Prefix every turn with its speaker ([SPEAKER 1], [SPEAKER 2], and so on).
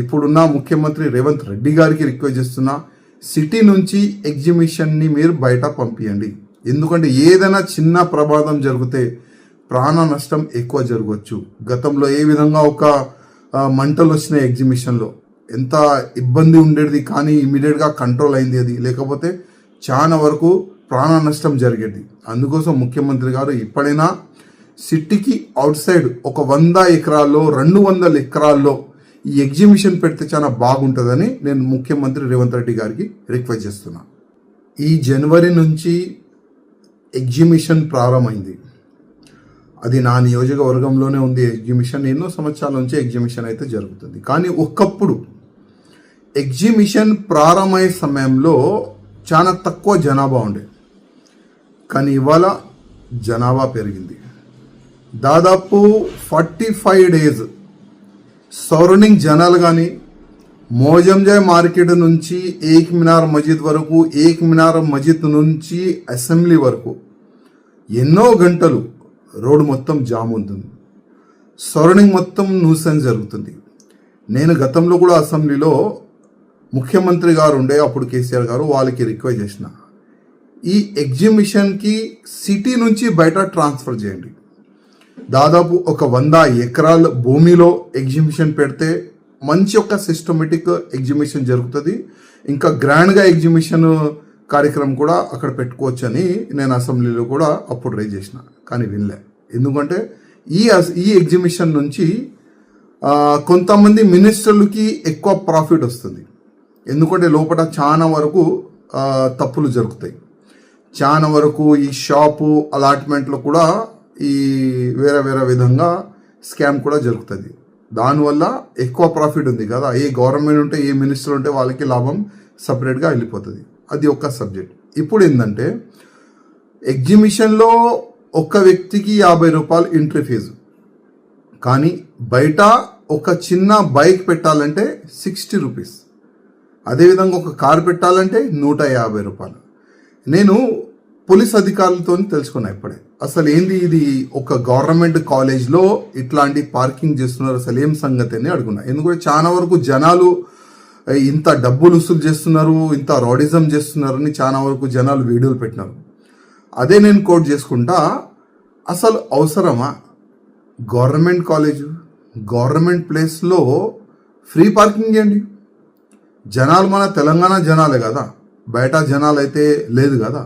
[SPEAKER 1] ఇప్పుడున్న ముఖ్యమంత్రి రేవంత్ రెడ్డి గారికి రిక్వెస్ట్ చేస్తున్నా, సిటీ నుంచి ఎగ్జిబిషన్ని మీరు బయట పంపించండి. ఎందుకంటే ఏదైనా చిన్న ప్రమాదం జరిగితే ప్రాణ నష్టం ఎక్కువ జరగవచ్చు. గతంలో ఏ విధంగా ఒక మంటలు వచ్చిన ఎగ్జిబిషన్లో ఎంత ఇబ్బంది ఉండేది, కానీ ఇమీడియట్గా కంట్రోల్ అయింది అది. లేకపోతే చాలా వరకు ప్రాణ నష్టం జరిగేది. అందుకోసం ముఖ్యమంత్రి గారు ఇప్పుడైనా సిటీకి అవుట్ సైడ్ ఒక 100 ఎకరాల్లో 200 ఎకరాల్లో ఈ ఎగ్జిబిషన్ పెడితే చాలా బాగుంటుందని నేను ముఖ్యమంత్రి రేవంత్ రెడ్డి గారికి రిక్వెస్ట్ చేస్తున్నా. ఈ జనవరి నుంచి ఎగ్జిబిషన్ ప్రారంభమైంది. అది నా నియోజకవర్గంలోనే ఉంది ఎగ్జిబిషన్. ఎన్నో సంవత్సరాల నుంచి ఎగ్జిబిషన్ అయితే జరుగుతుంది. కానీ ఒకప్పుడు ఎగ్జిబిషన్ ప్రారంభమయ్యే సమయంలో చాలా తక్కువ జనాభా ఉండే, కానీ ఇవాళ జనాభా పెరిగింది. దాదాపు 45 days సరౌండింగ్ జనాలు కానీ మోజంజాయ్ మార్కెట్ నుంచి ఏక్ మినార్ మస్జిద్ వరకు, ఏక్ మినార్ మస్జిద్ నుంచి అసెంబ్లీ వరకు ఎన్నో గంటలు రోడ్డు మొత్తం జామ్ ఉంటుంది. సరౌండింగ్ మొత్తం న్యూసెన్స్ జరుగుతుంది. నేను గతంలో కూడా అసెంబ్లీలో ముఖ్యమంత్రి గారు ఉండే అప్పుడు కేసీఆర్ గారు వాళ్ళకి రిక్వెస్ట్ చేసిన, ఈ ఎగ్జిబిషన్కి సిటీ నుంచి బయట ట్రాన్స్ఫర్ చేయండి. దాదాపు ఒక 100 ఎకరాల భూమిలో ఎగ్జిబిషన్ పెడితే మంచి ఒక సిస్టమేటిక్ ఎగ్జిబిషన్ జరుగుతుంది. ఇంకా గ్రాండ్గా ఎగ్జిబిషన్ కార్యక్రమం కూడా అక్కడ పెట్టుకోవచ్చు అని నేను అసెంబ్లీలో కూడా అప్పుడు రైజ్ చేసిన, కానీ వినలే. ఎందుకంటే ఈ ఎగ్జిబిషన్ నుంచి కొంతమంది మినిస్టర్లకి ఎక్కువ ప్రాఫిట్ వస్తుంది. ఎందుకంటే లోపల చాలా వరకు తప్పులు జరుగుతాయి. చాలా వరకు ఈ షాపు అలాట్మెంట్లో కూడా ఈ వేరే వేరే విధంగా స్కామ్ కూడా జరుగుతుంది. దానివల్ల ఎక్కువ ప్రాఫిట్ ఉంది కదా. ఏ గవర్నమెంట్ ఉంటే ఏ మినిస్టర్ ఉంటే వాళ్ళకి లాభం సపరేట్గా వెళ్ళిపోతుంది. అది ఒక సబ్జెక్ట్. ఇప్పుడు ఏంటంటే ఎగ్జిబిషన్లో ఒక వ్యక్తికి 50 రూపాయలు ఎంట్రీ ఫీజు, కానీ బయట ఒక చిన్న బైక్ పెట్టాలంటే 60 రూపీస్. అదేవిధంగా ఒక కారు పెట్టాలంటే 150 రూపాయలు. నేను పోలీస్ అధికారులతో తెలుసుకున్నా ఇప్పుడే, అసలు ఏంది ఇది, ఒక గవర్నమెంట్ కాలేజ్లో ఇట్లాంటి పార్కింగ్ చేస్తున్నారు, అసలు ఏం సంగతి అని అడుగున్నా. ఎందుకంటే చాలా వరకు జనాలు ఇంత డబ్బులు వసూలు చేస్తున్నారు, ఇంత రౌడిజం చేస్తున్నారని చాలా వరకు జనాలు వీడియోలు పెట్టినారు. అదే నేను కోట్ చేసుకుంటా, అసలు అవసరమా గవర్నమెంట్ కాలేజు, గవర్నమెంట్ ప్లేస్లో ఫ్రీ పార్కింగ్ చేయండి. జనాలు మన తెలంగాణ జనాలే కదా, బయట జనాలు అయితే లేదు కదా.